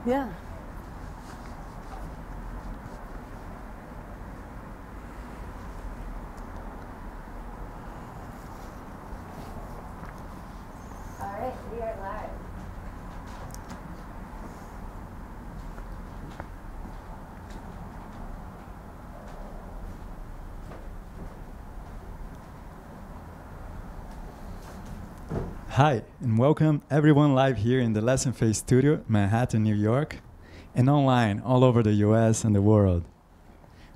Yeah. All right, we are live. Hi, and welcome everyone live here in the Lessonface studio, Manhattan, New York, and online all over the US and the world.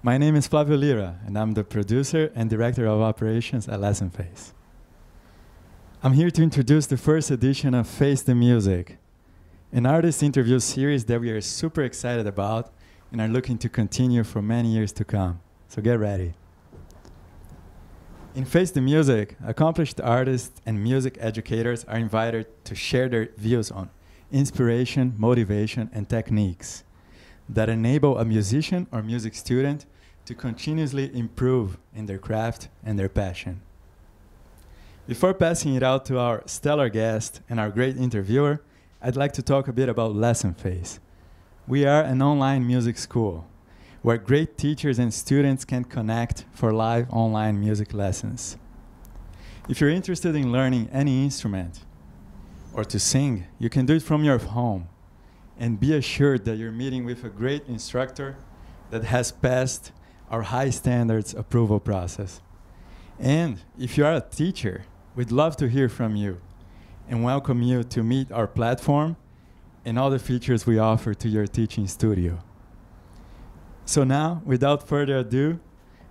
My name is Flavio Lira, and I'm the producer and director of operations at Lessonface. I'm here to introduce the first edition of Face the Music, an artist interview series that we are super excited about and are looking to continue for many years to come. So get ready. In Face the Music, accomplished artists and music educators are invited to share their views on inspiration, motivation, and techniques that enable a musician or music student to continuously improve in their craft and their passion. Before passing it out to our stellar guest and our great interviewer, I'd like to talk a bit about Lessonface. We are an online music school where great teachers and students can connect for live online music lessons. If you're interested in learning any instrument or to sing, you can do it from your home and be assured that you're meeting with a great instructor that has passed our high standards approval process. And if you are a teacher, we'd love to hear from you and welcome you to meet our platform and all the features we offer to your teaching studio. So now, without further ado,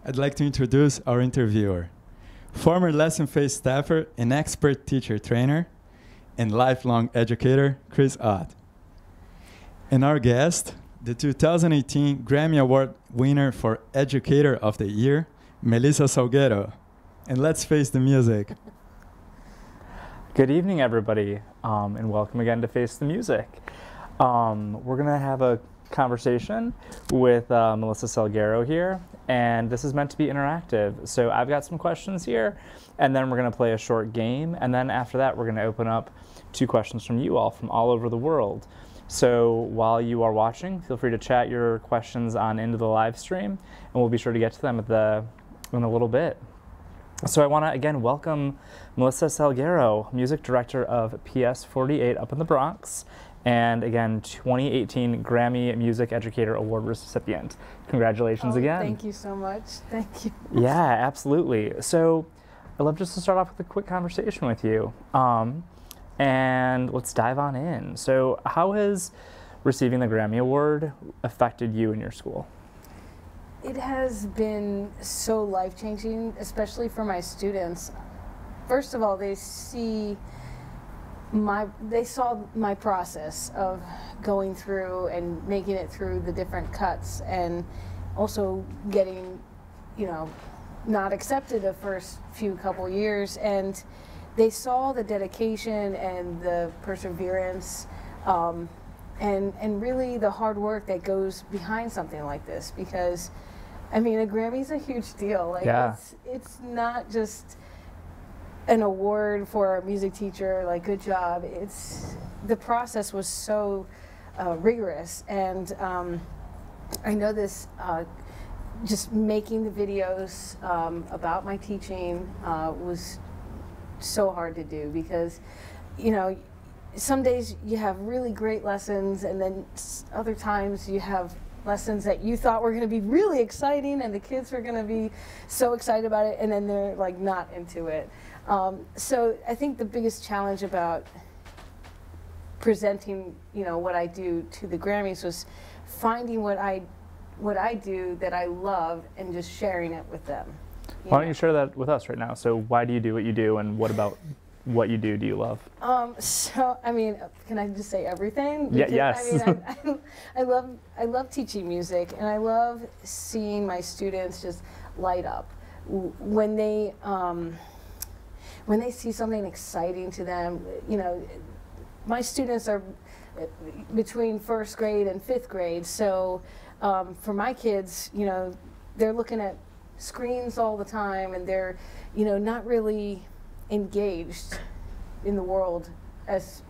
I'd like to introduce our interviewer, former Lessonface staffer and expert teacher trainer and lifelong educator, Chris Ott. And our guest, the 2018 Grammy Award winner for Educator of the Year, Melissa Salguero. And let's face the music. Good evening, everybody, and welcome again to Face the Music. We're going to have a conversation with Melissa Salguero here, and this is meant to be interactive. So I've got some questions here, and then we're going to play a short game, and then after that we're going to open up to questions from you all from all over the world. So while you are watching, feel free to chat your questions on into the live stream, and we'll be sure to get to them in a little bit. So I want to again welcome Melissa Salguero, music director of PS 48 up in the Bronx, and again, 2018 Grammy Music Educator Award recipient. Congratulations again. Thank you so much. Thank you. Yeah, absolutely. So I'd love just to start off with a quick conversation with you. And let's dive on in. So how has receiving the Grammy Award affected you and your school? It has been so life-changing, especially for my students. First of all, they saw my process of going through and making it through the different cuts, and also getting, not accepted the first couple years, and they saw the dedication and the perseverance, and really the hard work that goes behind something like this. Because, I mean, a Grammy's a huge deal. Like, yeah. It's not just an award for a music teacher, like, good job. The process was so rigorous, and I know this, just making the videos about my teaching was so hard to do, because, some days you have really great lessons, and then other times you have lessons that you thought were going to be really exciting, and the kids were going to be so excited about it, and then they're like not into it. So I think the biggest challenge about presenting, what I do to the Grammys was finding what I do that I love and just sharing it with them. Why don't you share that with us right now? So why do you do what you do, and what about what you do you love? So, I mean, can I just say everything? Because, yes. I mean, I love teaching music, and I love seeing my students just light up when they see something exciting to them. My students are between first grade and fifth grade, so for my kids, they're looking at screens all the time, and they're, not really engaged in the world as,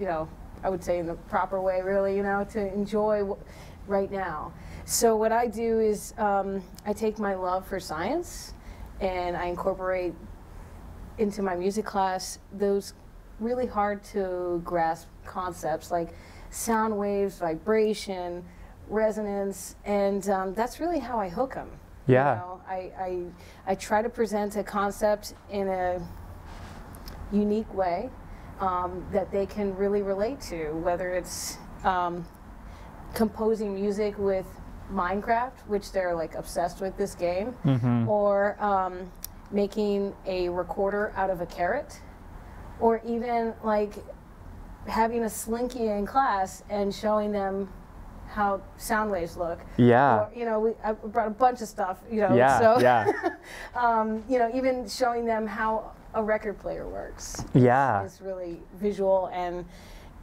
I would say in the proper way, really, you know, to enjoy right now. So what I do is I take my love for science and I incorporate into my music class those really hard to grasp concepts like sound waves, vibration, resonance, and that's really how I hook them. Yeah. You know, I try to present a concept in a unique way that they can really relate to, whether it's composing music with Minecraft, which they're like obsessed with this game, or making a recorder out of a carrot, or even like having a slinky in class and showing them how sound waves look. Yeah. Or, you know, I brought a bunch of stuff, you know. Yeah, so, yeah. you know, even showing them how a record player works. Yeah. It's really visual, and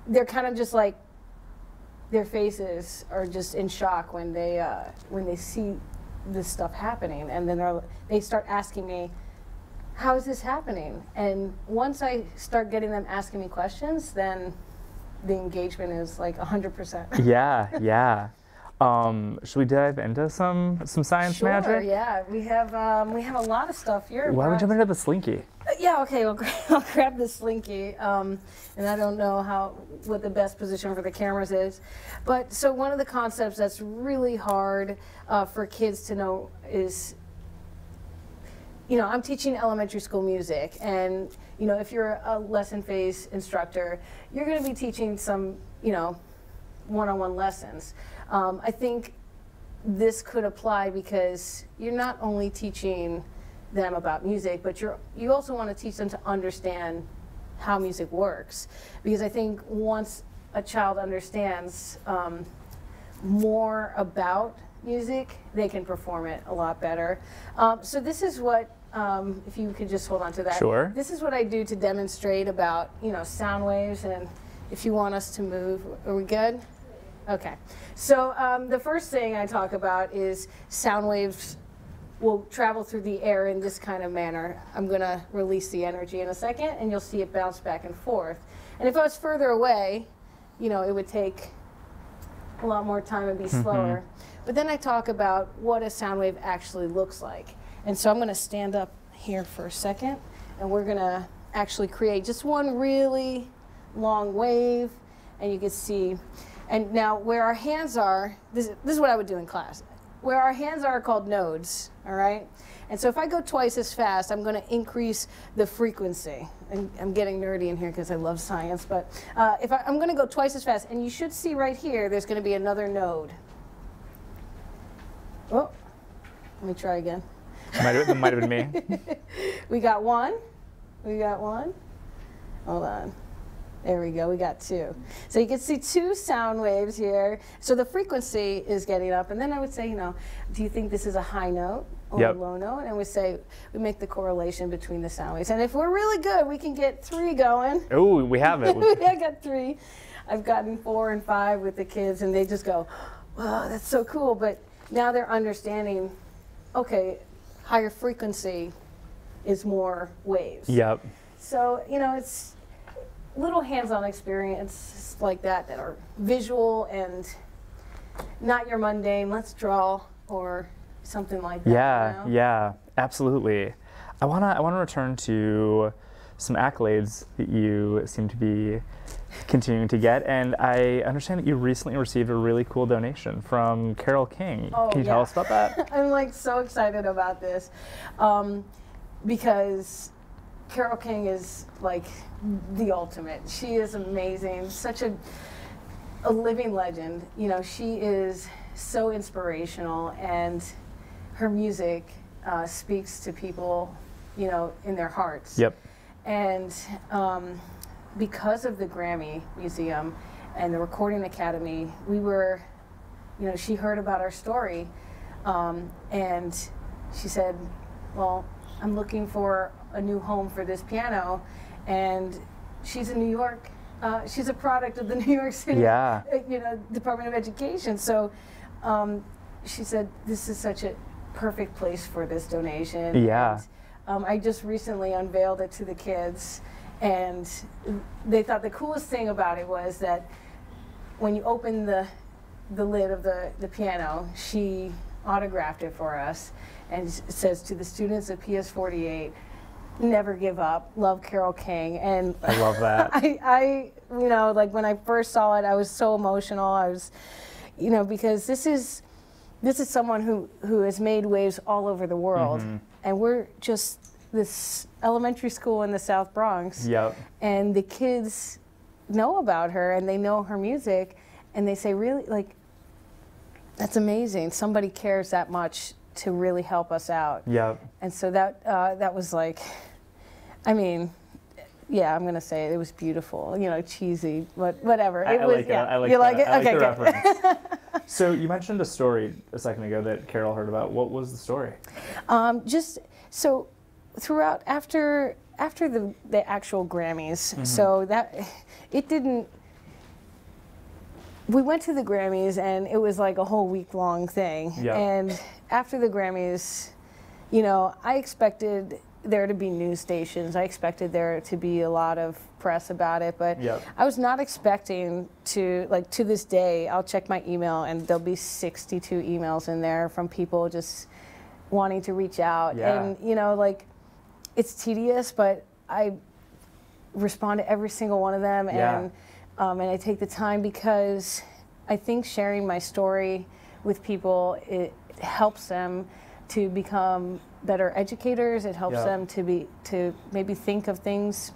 they're kind of just like, their faces are just in shock when they see this stuff happening, and then they start asking me, how is this happening? And once I start getting them asking me questions, then the engagement is like 100%. Yeah, yeah. Should we dive into some science Sure, magic? yeah. We have a lot of stuff here. Why don't we jump into the slinky? Yeah, okay. I'll grab the slinky, and I don't know what the best position for the cameras is, but so one of the concepts that's really hard for kids to know is, you know, I'm teaching elementary school music, and you know, if you're a Lessonface instructor, you're going to be teaching some, you know, one-on-one lessons. I think this could apply because you're not only teaching them about music, but you also want to teach them to understand how music works. Because I think once a child understands more about music, they can perform it a lot better. So this is what, if you could just hold on to that. Sure. This is what I do to demonstrate about, you know, sound waves, and if you want us to move, are we good? Okay. So the first thing I talk about is sound waves will travel through the air in this kind of manner. I'm going to release the energy in a second, and you'll see it bounce back and forth. And if I was further away, you know, it would take a lot more time and be slower. But then I talk about what a sound wave actually looks like. And so I'm going to stand up here for a second, and we're going to actually create just one really long wave, and you can see. And now where our hands are, this is what I would do in class. Where our hands are called nodes, all right? And so if I go twice as fast, I'm going to increase the frequency. And I'm getting nerdy in here because I love science, but I'm going to go twice as fast, and you should see right here, there's going to be another node. Oh, let me try again. That might have been me. We got one. We got one. Hold on. There we go, we got two. So you can see two sound waves here. So the frequency is getting up, and then I would say, you know, do you think this is a high note or a low note? And we make the correlation between the sound waves. And if we're really good, we can get three going. Oh, we have it. I got three. I've gotten 4 and 5 with the kids, and they just go, wow, that's so cool. But now they're understanding, okay, higher frequency is more waves. Yep. So, you know, it's little hands-on experiences like that are visual and not your mundane, let's draw or something like that. Yeah, you know? yeah, absolutely. I wanna return to some accolades that you seem to be continuing to get, and I understand that you recently received a really cool donation from Carole King. Oh, Can you tell us about that? I'm like so excited about this because Carole King is like the ultimate. She is amazing, such a living legend. You know, she is so inspirational, and her music speaks to people, you know, in their hearts. Yep. And because of the Grammy Museum and the Recording Academy, we were, you know, she heard about our story, and she said, well, I'm looking for a new home for this piano, and she's in New York. She's a product of the New York City, you know, Department of Education. So she said, this is such a perfect place for this donation. Yeah. And, I just recently unveiled it to the kids, And they thought the coolest thing about it was that when you open the lid of the piano, she autographed it for us, and it says, "To the students of PS48, never give up, love Carole King." And I love that. I you know, like when I first saw it, I was so emotional. I was, you know, because this is someone who has made waves all over the world, and we're just this elementary school in the South Bronx. Yep. And the kids know about her, and they know her music, and they say, really, like, that's amazing. Somebody cares that much to really help us out. Yep. And so that was like, I mean, yeah, I'm gonna say it was beautiful. You know, cheesy, but whatever. I was. like Yeah. it. I like you that. like it? I like Okay, the good. reference. So you mentioned a story a second ago that Carole heard about. What was the story? Just so throughout after the actual Grammys, so that it didn't. We went to the Grammys, and it was like a whole week-long thing. Yeah. And after the Grammys, you know, I expected there to be news stations. I expected there to be a lot of press about it, but Yep. I was not expecting to, like, to this day, I'll check my email, and there'll be 62 emails in there from people just wanting to reach out. Yeah. And, you know, like, it's tedious, but I respond to every single one of them. Yeah. And I take the time because I think sharing my story with people, it helps them to become better educators. It helps Yeah. them to maybe think of things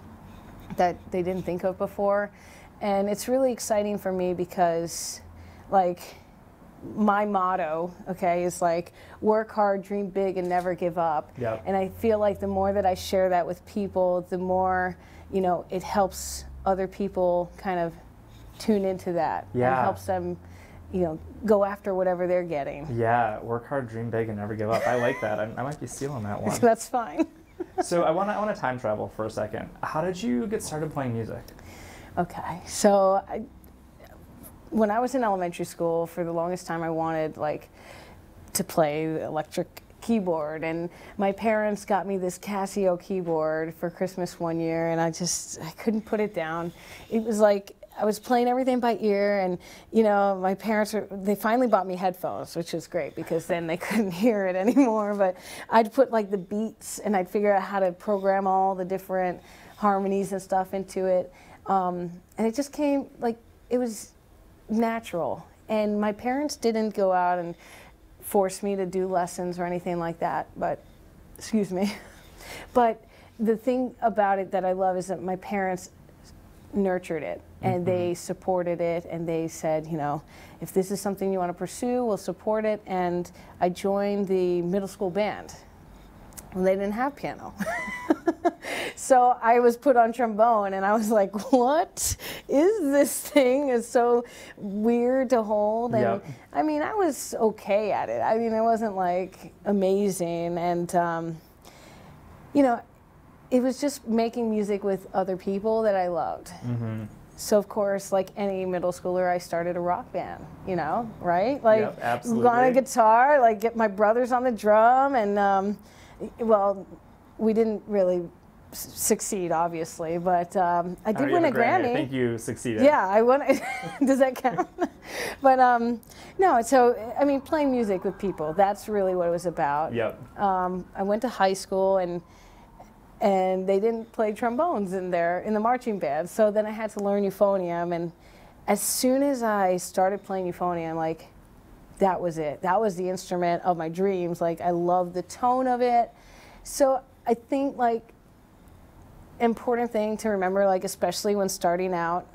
that they didn't think of before. And it's really exciting for me because, like, my motto, okay, is like, work hard, dream big, and never give up. Yep. And I feel like the more that I share that with people, the more, you know, it helps other people kind of tune into that. Yeah. And helps them, you know, go after whatever they're getting. Yeah, work hard, dream big, and never give up. I like that. I might be stealing that one. That's fine. So I want to time travel for a second. How did you get started playing music? Okay, so when I was in elementary school, for the longest time I wanted, like, to play the electric keyboard, and my parents got me this Casio keyboard for Christmas one year, and I couldn't put it down. It was like I was playing everything by ear, and, you know, my parents they finally bought me headphones, which was great because then they couldn't hear it anymore. But I'd put, like, the beats, and I'd figure out how to program all the different harmonies and stuff into it, and it just came, like, it was natural. And my parents didn't go out and force me to do lessons or anything like that, but, excuse me. But the thing about it that I love is that my parents nurtured it, and they supported it, and they said, you know, if this is something you want to pursue, we'll support it. And I joined the middle school band. Well, they didn't have piano. So I was put on trombone, and I was like, what is this thing? It's so weird to hold. And Yep. I mean, I was okay at it. I mean, it wasn't like amazing. And, you know, it was just making music with other people that I loved. So, of course, like any middle schooler, I started a rock band, you know, right? Like, Yep, absolutely. on a guitar, like, get my brothers on the drum, and, well, we didn't really succeed, obviously, but I did win a Grammy. I think you succeeded. Yeah, I won. Does that count? But no, so, I mean, playing music with people, that's really what it was about. Yep. I went to high school, and they didn't play trombones in the marching band, so then I had to learn euphonium, and as soon as I started playing euphonium, like, that was it. That was the instrument of my dreams. Like, I loved the tone of it. So I think, like, important thing to remember, like, especially when starting out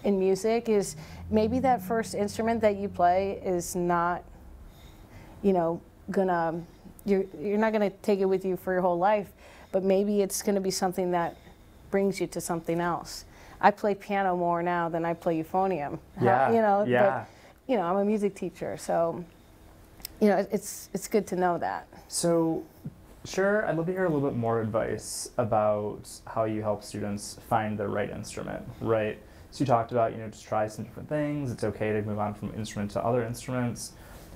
in music, is maybe that first instrument that you play is not, you know, you're not gonna take it with you for your whole life, but maybe it's gonna be something that brings you to something else. I play piano more now than I play euphonium. Yeah. You know, Yeah. but, you know, I'm a music teacher, so, you know, it's good to know that. So, sure, I'd love to hear a little bit more advice about how you help students find the right instrument, right? So you talked about, you know, just try some different things. It's okay to move on from instrument to other instruments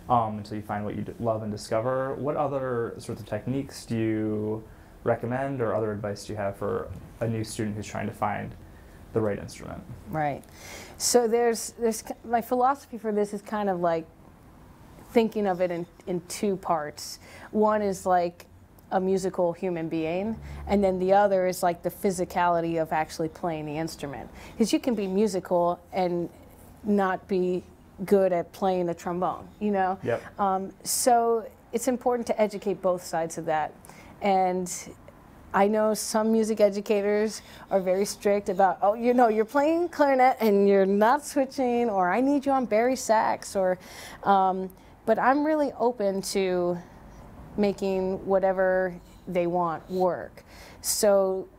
until you find what you love and discover. What other sorts of techniques do you recommend, or other advice do you have for a new student who's trying to find the right instrument? Right. So there's my philosophy for this is kind of like thinking of it in two parts. One is like a musical human being, and then the other is like the physicality of actually playing the instrument. Because you can be musical and not be good at playing the trombone, you know? Yep. So it's important to educate both sides of that. And I know some music educators are very strict about, oh, you know, you're playing clarinet and you're not switching, or I need you on bari sax, or, but I'm really open to making whatever they want work. So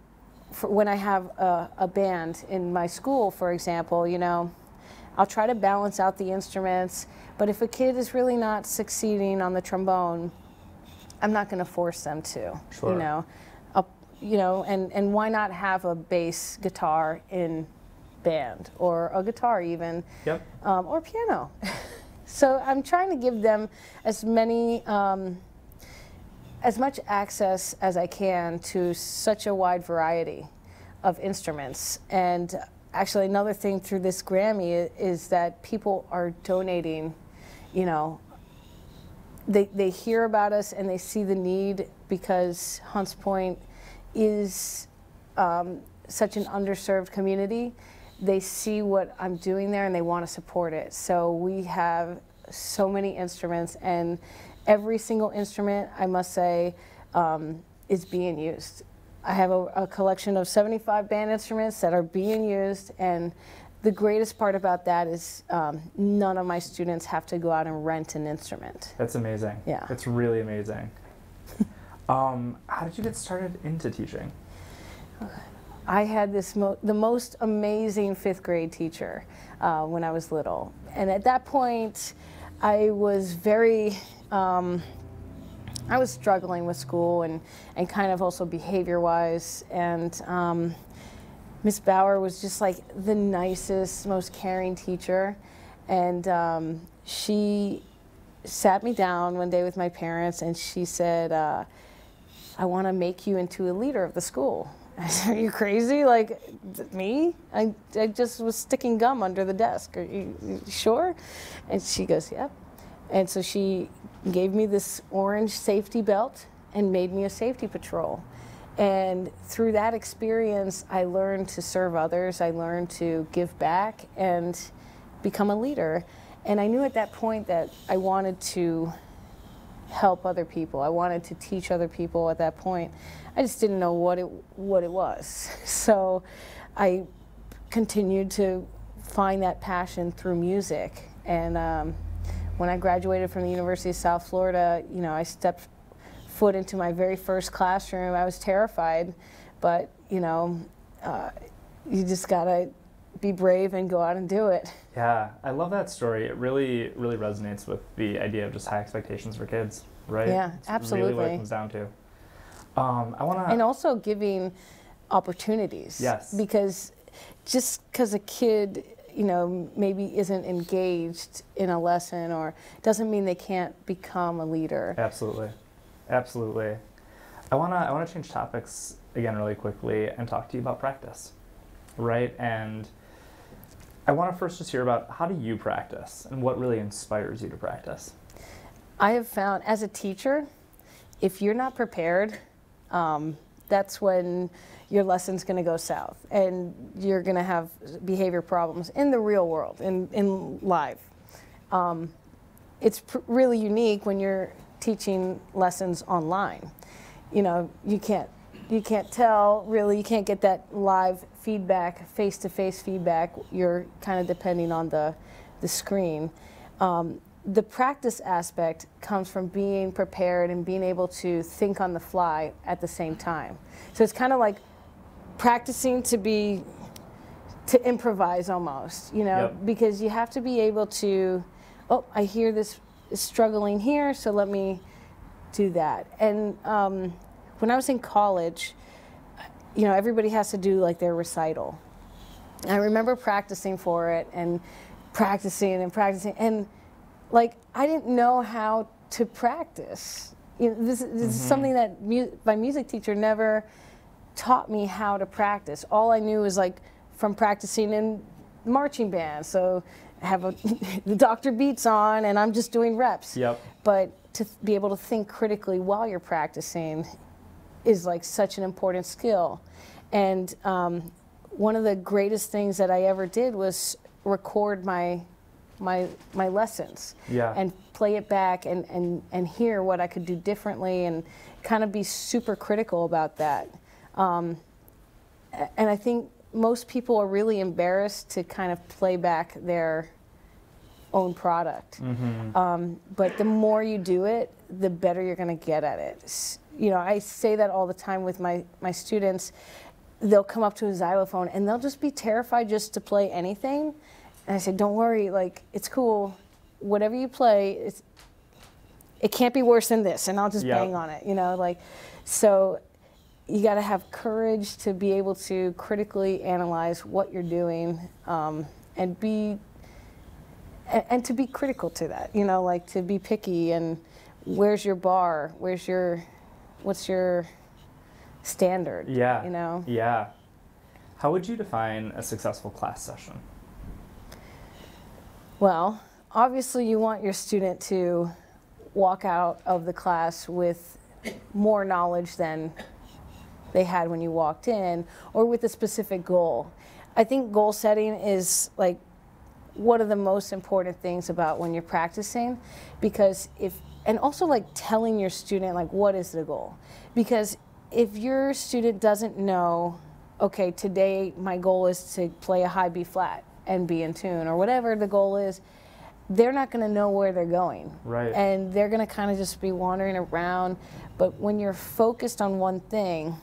when I have a band in my school, for example, you know, I'll try to balance out the instruments, but if a kid is really not succeeding on the trombone, I'm not going to force them to, Sure. you know, and why not have a bass guitar in band, or a guitar even, Yep. Or piano. So I'm trying to give them as many, as much access as I can to such a wide variety of instruments. And actually another thing through this Grammy is that people are donating, you know, they hear about us and they see the need, because Hunts Point is such an underserved community. They see what I'm doing there and they want to support it. So we have so many instruments, and every single instrument, I must say, is being used. I have a collection of 75 band instruments that are being used, and the greatest part about that is none of my students have to go out and rent an instrument. That's amazing. Yeah. It's really amazing. How did you get started into teaching? I had the most amazing 5th grade teacher when I was little. And at that point, I was very, I was struggling with school and kind of also behavior-wise. And Miss Bauer was just like the nicest, most caring teacher. And she sat me down one day with my parents and she said, I want to make you into a leader of the school. I said, are you crazy? Like, me? I just was sticking gum under the desk. Are you sure? And she goes, yep. And so she gave me this orange safety belt and made me a safety patrol. And through that experience, I learned to serve others. I learned to give back and become a leader. And I knew at that point that I wanted to help other people. I wanted to teach other people at that point. I just didn't know what it was. So I continued to find that passion through music. And when I graduated from the University of South Florida, you know, I stepped foot into my very first classroom. I was terrified, but you know, you just gotta be brave and go out and do it. Yeah, I love that story. It really, really resonates with the idea of just high expectations for kids, right? Yeah, it's absolutely. really what it comes down to. I want to... And also giving opportunities. Yes. Because just because a kid, you know, maybe isn't engaged in a lesson, or doesn't mean they can't become a leader. Absolutely. Absolutely. I want to change topics again really quickly and talk to you about practice, right? And I want to first just hear about, how do you practice and what really inspires you to practice? I have found, as a teacher, if you're not prepared, that's when your lesson's going to go south and you're going to have behavior problems in the real world, in live. It's really unique when you're teaching lessons online. You know, you can't tell, really, you can't get that live feedback, face-to-face feedback. You're kind of depending on the screen. The practice aspect comes from being prepared and being able to think on the fly at the same time. So it's kind of like practicing to improvise almost, you know, Yep. because you have to be able to, oh, I hear this is struggling here, so let me do that. And when I was in college, you know, everybody has to do like their recital. And I remember practicing for it and practicing, and like I didn't know how to practice. This is something that my music teacher never taught me how to practice. All I knew was like from practicing in marching band. So I have the Dr. Beats on and I'm just doing reps. Yep. But to be able to think critically while you're practicing is like such an important skill. And one of the greatest things that I ever did was record my lessons and play it back and hear what I could do differently and kind of be super critical about that. And I think most people are really embarrassed to kind of play back their own product. But the more you do it, the better you're going to get at it. You know, I say that all the time with my students. They'll come up to a xylophone and they'll just be terrified just to play anything. And I say, don't worry, like, it's cool. Whatever you play, it can't be worse than this, and I'll just bang on it, you know, like, so you got to have courage to be able to critically analyze what you're doing, and to be critical to that, you know, like to be picky and where's your bar, what's your standard, you know? Yeah. How would you define a successful class session? Well, obviously you want your student to walk out of the class with more knowledge than they had when you walked in, or with a specific goal. I think goal setting is like one of the most important things about when you're practicing, because and also like telling your student like what is the goal. Because if your student doesn't know, okay, today my goal is to play a high B flat and be in tune, or whatever the goal is, they're not going to know where they're going. Right. And they're going to kind of just be wandering around. But when you're focused on one thing,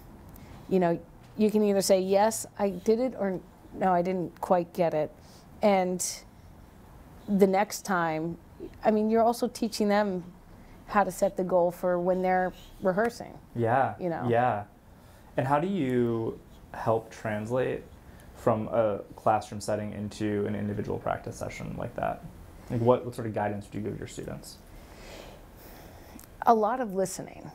you know, you can either say, yes, I did it, or no, I didn't quite get it. And the next time, I mean, you're also teaching them how to set the goal for when they're rehearsing. Yeah. You know? Yeah. And how do you help translate from a classroom setting into an individual practice session like that? Like what sort of guidance do you give your students? A lot of listening.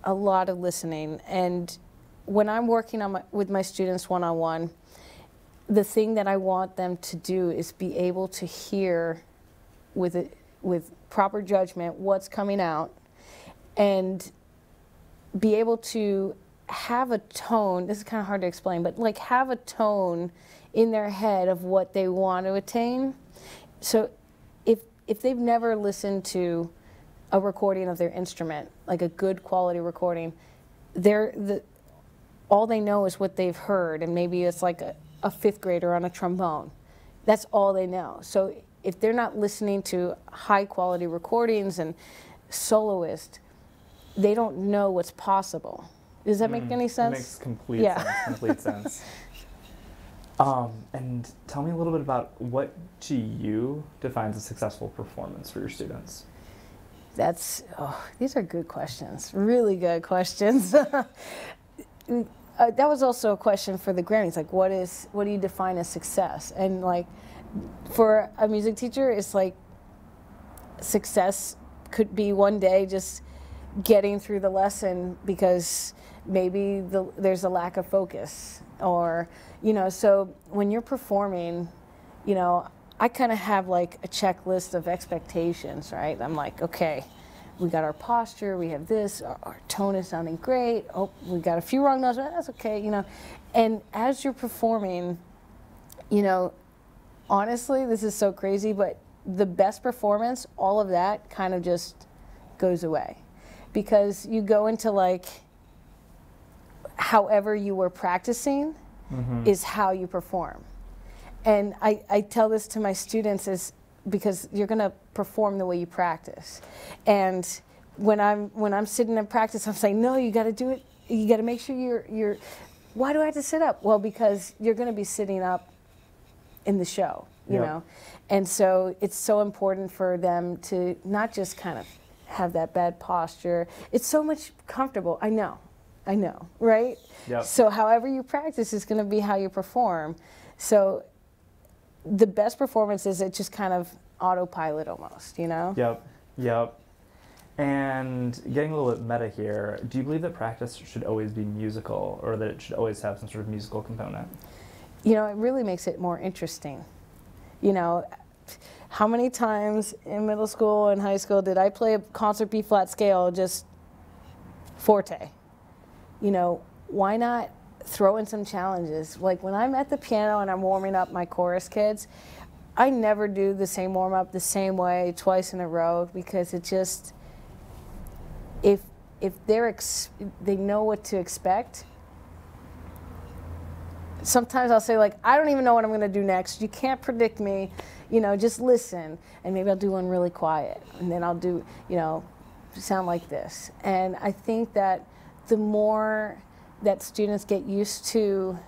A lot of listening. And when I'm working with my students one-on-one, the thing that I want them to do is be able to hear with proper judgment what's coming out, and be able to have a tone. This is kind of hard to explain, but like have a tone in their head of what they want to attain. So if they've never listened to a recording of their instrument, like a good quality recording, all they know is what they've heard, and maybe it's like a fifth grader on a trombone. That's all they know. So if they're not listening to high quality recordings and soloists, they don't know what's possible. Does that make any sense? It makes complete sense. Complete sense. And tell me a little bit about what to you defines a successful performance for your students. These are good questions. Really good questions. That was also a question for the Grammys. Like, what do you define as success? And like, for a music teacher, it's like success could be one day just getting through the lesson because maybe there's a lack of focus, or, you know, so when you're performing, you know, I kind of have like a checklist of expectations, right? I'm like, okay, we got our posture, we have this, our tone is sounding great, oh, we got a few wrong notes, but that's okay, you know. And as you're performing, you know, honestly, this is so crazy, but the best performance, all of that kind of just goes away. Because you go into like, however you were practicing is how you perform. And I tell this to my students is because you're going to perform the way you practice. And when I'm sitting in practice, I'm saying, no, you got to do it. You got to make sure you're. Why do I have to sit up? Well, because you're going to be sitting up in the show, you know. And so it's so important for them to not just kind of have that bad posture. It's so much comfortable. I know, right? Yep. So however you practice is going to be how you perform. So the best performance is it just kind of autopilot almost, you know? Yep. And getting a little bit meta here, do you believe that practice should always be musical, or that it should always have some sort of musical component? You know, it really makes it more interesting. You know, how many times in middle school and high school did I play a concert B-flat scale just forte? You know, why not throw in some challenges? Like when I'm at the piano and I'm warming up my chorus kids, I never do the same warm-up the same way twice in a row, because it just, if they know what to expect. Sometimes I'll say, like, I don't even know what I'm going to do next. You can't predict me. You know, just listen. And maybe I'll do one really quiet. And then I'll do, you know, sound like this. And I think that the more that students get used to,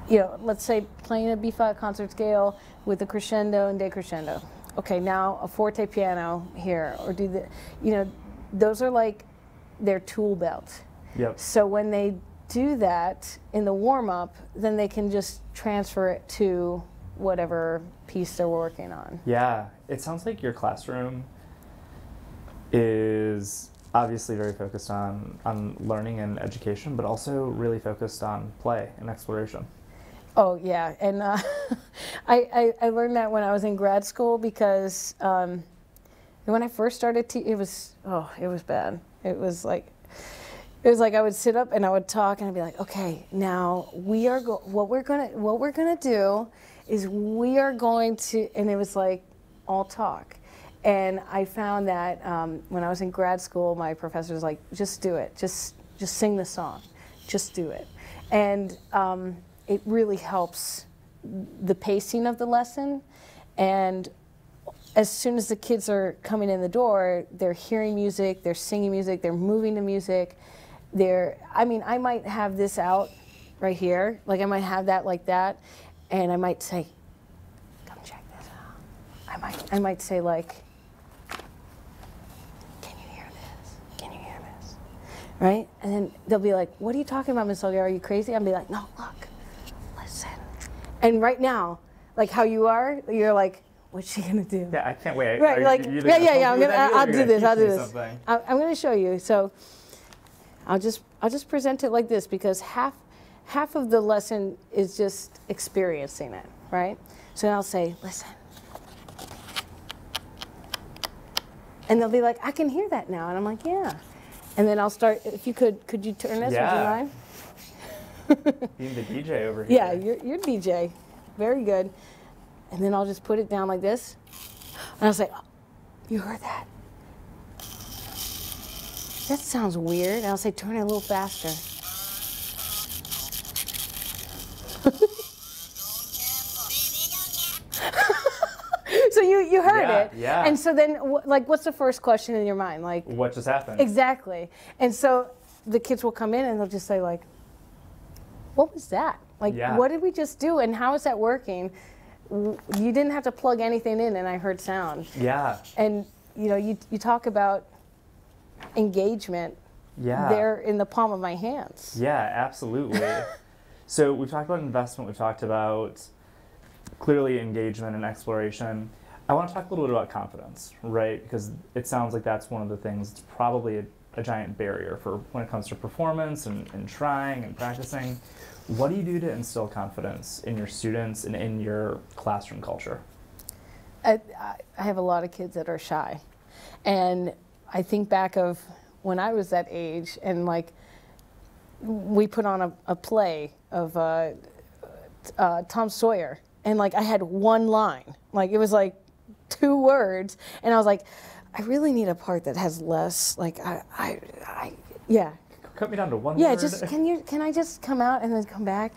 you know, let's say playing a B-flat concert scale with a crescendo and decrescendo. Okay, now a forte piano here, or do the, you know, those are like their tool belt. Yep. So when they do that in the warm-up, then they can just transfer it to whatever piece they're working on. Yeah, it sounds like your classroom is obviously very focused on learning and education, but also really focused on play and exploration. Oh yeah, and I learned that when I was in grad school, because when I first started, it was bad. It was like I would sit up and I would talk and I'd be like, okay, now what we're gonna do is we are going to, and it was like all talk. And I found that when I was in grad school, my professor was like, just do it, just sing the song, just do it, and it really helps the pacing of the lesson. And as soon as the kids are coming in the door, they're hearing music, they're singing music, they're moving to music. I mean, I might have this out right here, like I might have that like that, and I might say, come check this out. I might say, like, can you hear this? Can you hear this? Right? And then they'll be like, what are you talking about, Miss Salguero? Are you crazy? I'll be like, no, look, listen. And right now, like how you are, you're like, what's she gonna do? Yeah, I can't wait. Right, like, yeah. I'll do this. I'm gonna show you. So I'll just present it like this, because half of the lesson is just experiencing it, right? So then I'll say, listen. And they'll be like, I can hear that now. And I'm like, yeah. And then I'll start, if you could you turn this? Yeah. Would you mind? Being the DJ over here. Yeah, you're DJ. Very good. And then I'll just put it down like this. And I'll say, oh, you heard that? That sounds weird. And I'll say, turn it a little faster. So you heard it. Yeah. And so then, like, what's the first question in your mind? Like, what just happened? Exactly. And so the kids will come in and they'll just say, like, what was that? Like, what did we just do? And how is that working? You didn't have to plug anything in, and I heard sound. Yeah. And, you know, you talk about engagement. Yeah. They're in the palm of my hands. Yeah, absolutely. So we've talked about investment. We've talked about clearly engagement and exploration. I want to talk a little bit about confidence, right? Because it sounds like that's one of the things that's probably a giant barrier for when it comes to performance and trying and practicing. What do you do to instill confidence in your students and in your classroom culture? I have a lot of kids that are shy. And I think back of when I was that age, and like we put on a play of Tom Sawyer, and like I had one line. Like it was like 2 words, and I was like, I really need a part that has less, like yeah. Cut me down to 1 word. Yeah, just can I just come out and then come back?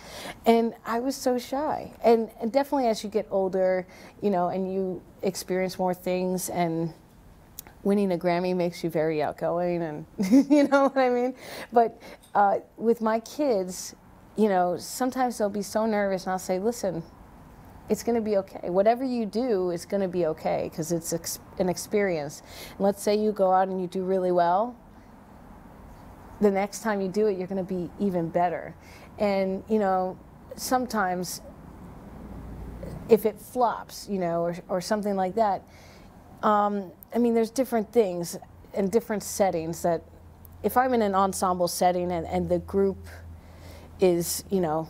And I was so shy. And definitely as you get older, you know, and you experience more things, and winning a Grammy makes you very outgoing, and you know what I mean? But with my kids, you know, sometimes they'll be so nervous, and I'll say, listen, it's going to be okay. Whatever you do is going to be okay, because it's an experience. And let's say you go out and you do really well. The next time you do it, you're going to be even better. And, you know, sometimes if it flops, you know, or something like that, I mean, there's different things and different settings that if I'm in an ensemble setting and the group is, you know,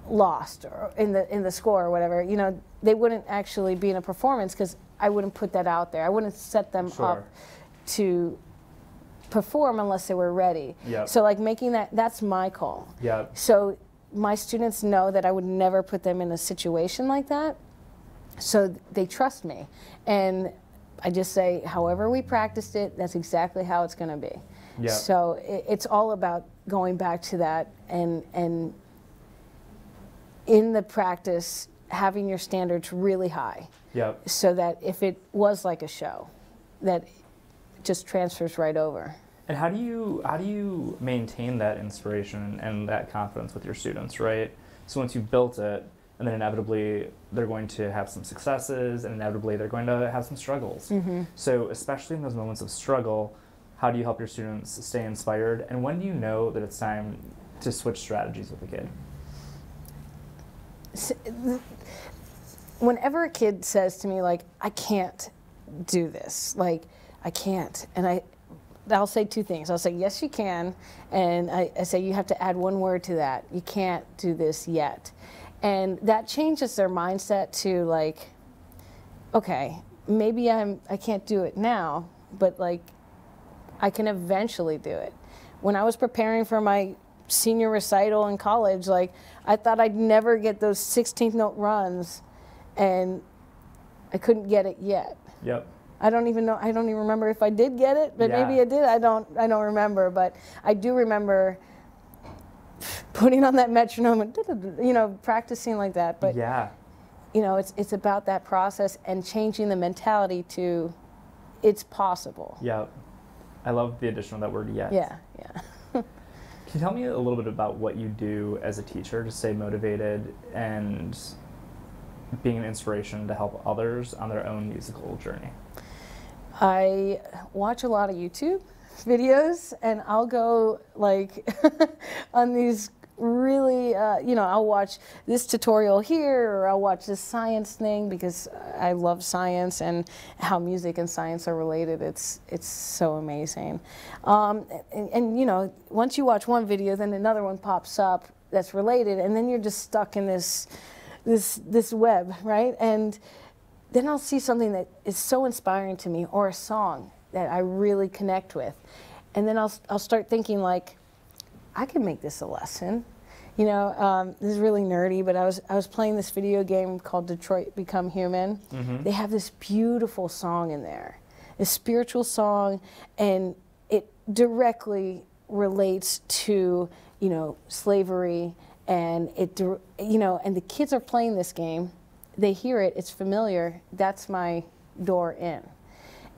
lost or in the score or whatever, you know, they wouldn't actually be in a performance because I wouldn't put that out there. I wouldn't set them up to perform unless they were ready. Yep. So like making that's my call. Yep. So my students know that I would never put them in a situation like that. So they trust me. And I just say, however we practiced it, that's exactly how it's going to be. Yep. So it's all about going back to that and in the practice having your standards really high. Yep. So that if it was like a show, that just transfers right over. And how do you maintain that inspiration and that confidence with your students, right? So once you've built it, and then inevitably they're going to have some successes, and inevitably they're going to have some struggles. Mm-hmm. So especially in those moments of struggle, how do you help your students stay inspired? And when do you know that it's time to switch strategies with a kid? Whenever a kid says to me, like, I can't do this, like, I can't, and I'll say two things. I'll say, yes, you can, and I say, you have to add one word to that. You can't do this yet. And that changes their mindset to, like, okay, maybe I can't do it now, but, like, I can eventually do it. When I was preparing for my senior recital in college, like, I thought I'd never get those 16th note runs, and I couldn't get it yet. Yep. I don't even remember if I did get it, but Yeah. maybe I did. I don't remember, but I do remember putting on that metronome and, you know, practicing like that. But yeah, you know, it's about that process and changing the mentality to it's possible. Yep. I love the addition of that word yet. Yeah, yeah. Can you tell me a little bit about what you do as a teacher to stay motivated and being an inspiration to help others on their own musical journey? I watch a lot of YouTube videos, and I'll go like on these really, you know, I'll watch this tutorial here, or I'll watch this science thing because I love science and how music and science are related. It's so amazing. And you know, once you watch one video, then another one pops up that's related, and then you're just stuck in this web, right? And then I'll see something that is so inspiring to me, or a song that I really connect with. And then I'll start thinking, like, I can make this a lesson. You know, this is really nerdy, but I was playing this video game called Detroit Become Human. Mm-hmm. They have this beautiful song in there, a spiritual song, and it directly relates to, you know, slavery, and you know, and the kids are playing this game. They hear it, it's familiar, that's my door in.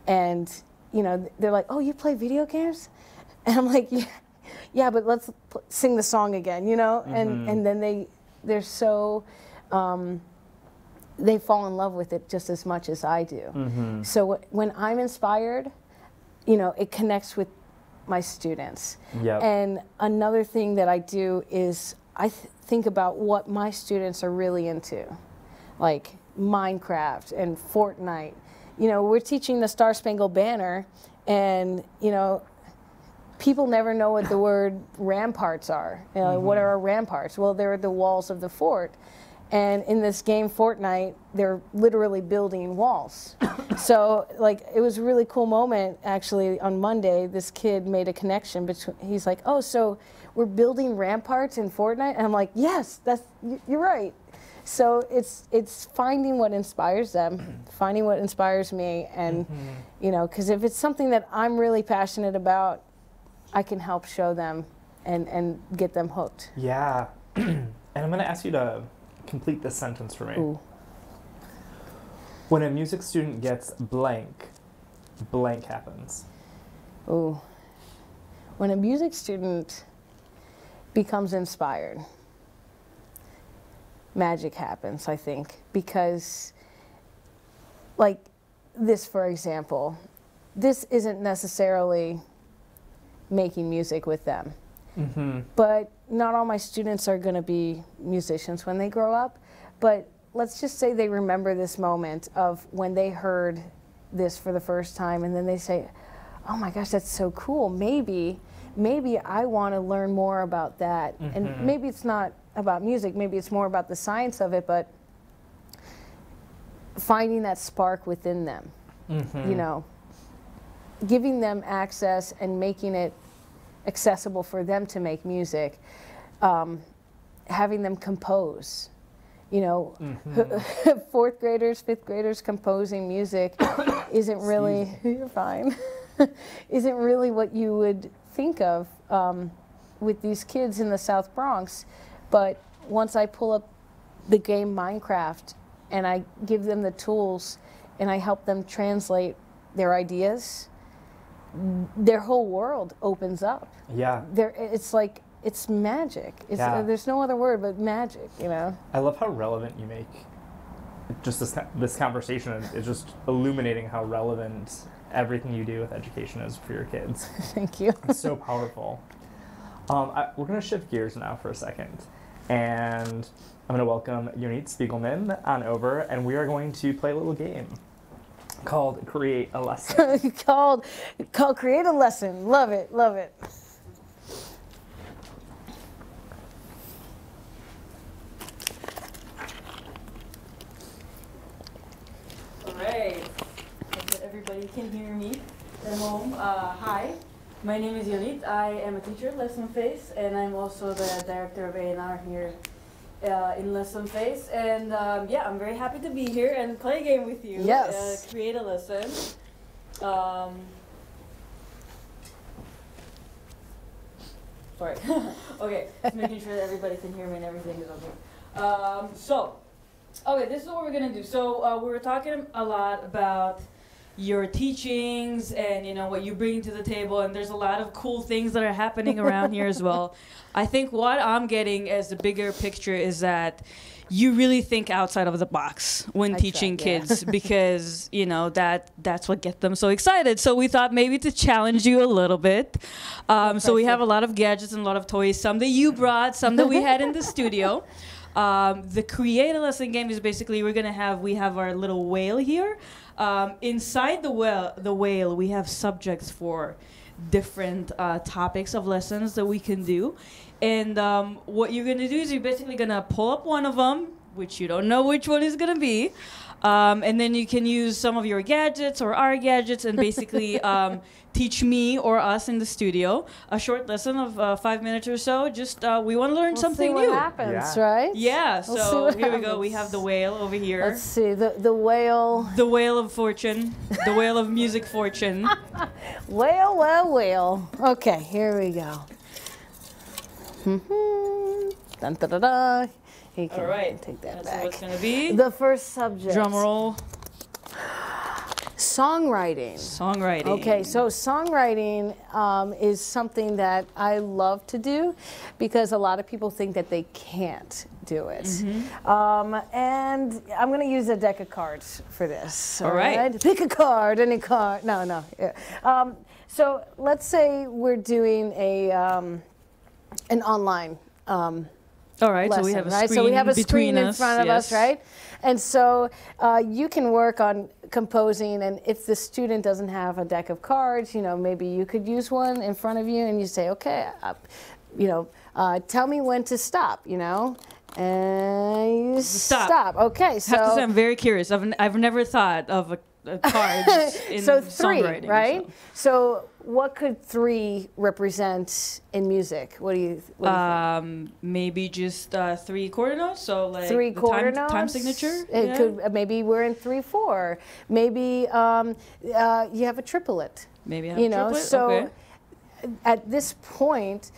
And, you know, they're like, oh, you play video games? And I'm like, yeah, but let's sing the song again, you know? Mm-hmm. And then they're so, they fall in love with it just as much as I do. Mm-hmm. So when I'm inspired, you know, it connects with my students. Yep. And another thing that I do is I think about what my students are really into. Like Minecraft and Fortnite. You know, we're teaching the Star Spangled Banner, and, you know, people never know what the word ramparts are. You know, mm-hmm. What are ramparts? Well, they're the walls of the fort. And in this game, Fortnite, they're literally building walls. So, like, it was a really cool moment, actually, on Monday. This kid made a connection between, he's like, oh, so we're building ramparts in Fortnite? And I'm like, yes, you're right. So it's finding what inspires them, finding what inspires me, and mm-hmm. you know, because if it's something that I'm really passionate about, I can help show them and get them hooked. Yeah, and I'm going to ask you to complete this sentence for me. Ooh. When a music student gets blank, blank happens. Ooh. When a music student becomes inspired, magic happens, I think, because, like this, for example, this isn't necessarily making music with them. Mm-hmm. But not all my students are going to be musicians when they grow up. But let's just say they remember this moment of when they heard this for the first time, and then they say, oh my gosh, that's so cool. Maybe I want to learn more about that. And maybe it's not about music, maybe it's more about the science of it, but finding that spark within them, you know, giving them access and making it accessible for them to make music, having them compose. You know, fourth graders, fifth graders composing music isn't really, you're fine, isn't really what you would think of with these kids in the South Bronx. But once I pull up the game Minecraft and I give them the tools and I help them translate their ideas, their whole world opens up. Yeah. It's like, it's magic. There's no other word but magic, you know? I love how relevant you make just this conversation. Is just illuminating how relevant everything you do with education is for your kids. Thank you. It's so powerful. We're going to shift gears now for a second. And I'm going to welcome Yonit Spiegelman on over, and we are going to play a little game called Create a Lesson. called Create a Lesson. Love it, love it. Alright, hope that everybody can hear me at home. Hi, my name is Yonit. I am a teacher at Lessonface, and I'm also the director of A&R here in Lessonface. And yeah, I'm very happy to be here and play a game with you. Yes. Create a lesson. Sorry. Okay, just making sure that everybody can hear me and everything is okay. Okay, this is what we're gonna do. So we were talking a lot about your teachings and, you know, what you bring to the table, and there's a lot of cool things that are happening around here as well. I think what I'm getting as the bigger picture is that you really think outside of the box when teaching kids because, you know, that's what gets them so excited. So we thought maybe to challenge you a little bit. So we have a lot of gadgets and a lot of toys, some that you brought, some that we had in the studio. The Create a Lesson game is basically we have our little whale here. Inside the whale, we have subjects for different topics of lessons that we can do. And what you're going to do is you're basically going to pull up one of them, which you don't know which one is going to be. And then you can use some of your gadgets or our gadgets and basically teach me or us in the studio a short lesson of 5 minutes or so. Just we want to learn something new. See what happens, right? Yeah, We'll so here we go. We have the whale over here. Let's see, the whale. The whale of fortune. The whale of music fortune. Whale. Okay, here we go. Dun, da, da, da. All right. Take that That's back. what's going to be. The first subject. Drum roll. Songwriting. Okay, so songwriting is something that I love to do because a lot of people think that they can't do it. And I'm going to use a deck of cards for this. All right. Pick a card, any card. No. Yeah. So let's say we're doing an online all right, lesson, so we have a right? screen So we have a between screen in us, front of us, right? And so you can work on composing, and if the student doesn't have a deck of cards, you know, maybe you could use one in front of you, and you say, okay, you know, tell me when to stop, you know, and you stop. Okay, so I have to say, I'm very curious. I've never thought of a cards in so 3, songwriting, right? So what could 3 represent in music? What do you think? Maybe just 3 quarter notes. So like 3 the quarter time, notes. time signature. It could maybe we're in 3/4. Maybe you have a triplet. Maybe I have you a know. triplet? So Okay. at this point,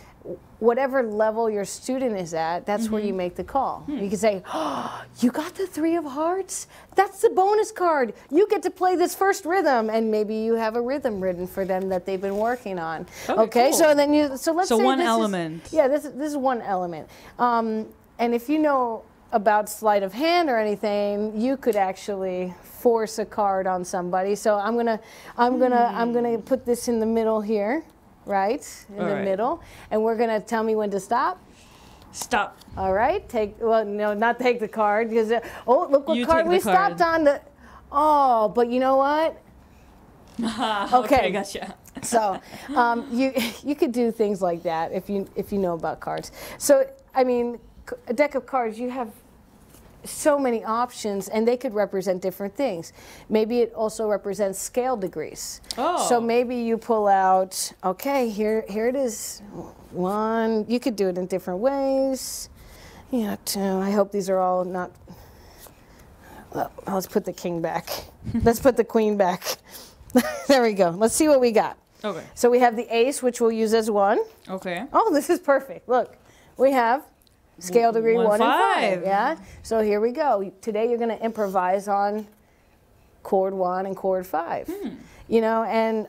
whatever level your student is at, that's where you make the call. You can say, oh, you got the 3 of hearts? That's the bonus card. You get to play this first rhythm, and maybe you have a rhythm written for them that they've been working on. Okay, cool. so then let's say one this element. this is one element. And if you know about sleight of hand or anything, you could actually force a card on somebody. So I'm gonna put this in the middle here. Right, in the middle, and we're gonna tell me when to stop. Stop. All right, not take the card because look what You card take we the card. stopped on. But you know what? Okay, gotcha. So you could do things like that if you know about cards. So I mean, a deck of cards, you have so many options, and they could represent different things. Maybe it also represents scale degrees. Oh. So maybe you pull out, okay, here it is. One. You could do it in different ways. Yeah, two. I hope these are all not. Well, let's put the king back. Let's put the queen back. There we go. Let's see what we got. Okay. So we have the ace, which we'll use as 1. Okay. Oh, this is perfect. Look, we have scale degree 1 and 5. 5. Yeah. So here we go. Today you're going to improvise on chord 1 and chord 5. You know, and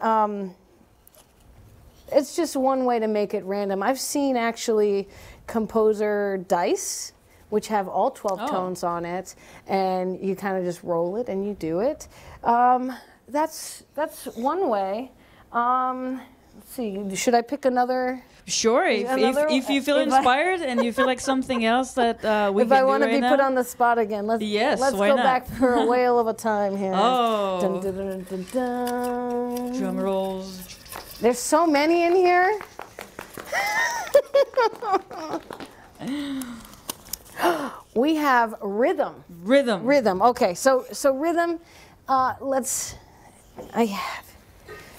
it's just one way to make it random. I've seen actually composer dice, which have all 12 tones on it, and you kind of just roll it and you do it. That's one way. Let's see, should I pick another? Sure, if you feel inspired and you feel like something else that we if can I want do to right be now. put on the spot again, let's why go not? back for a whale of a time here. Oh. Dun, dun, dun, dun, dun. Drum rolls. There's so many in here. We have rhythm. Rhythm. Rhythm. Okay, so rhythm.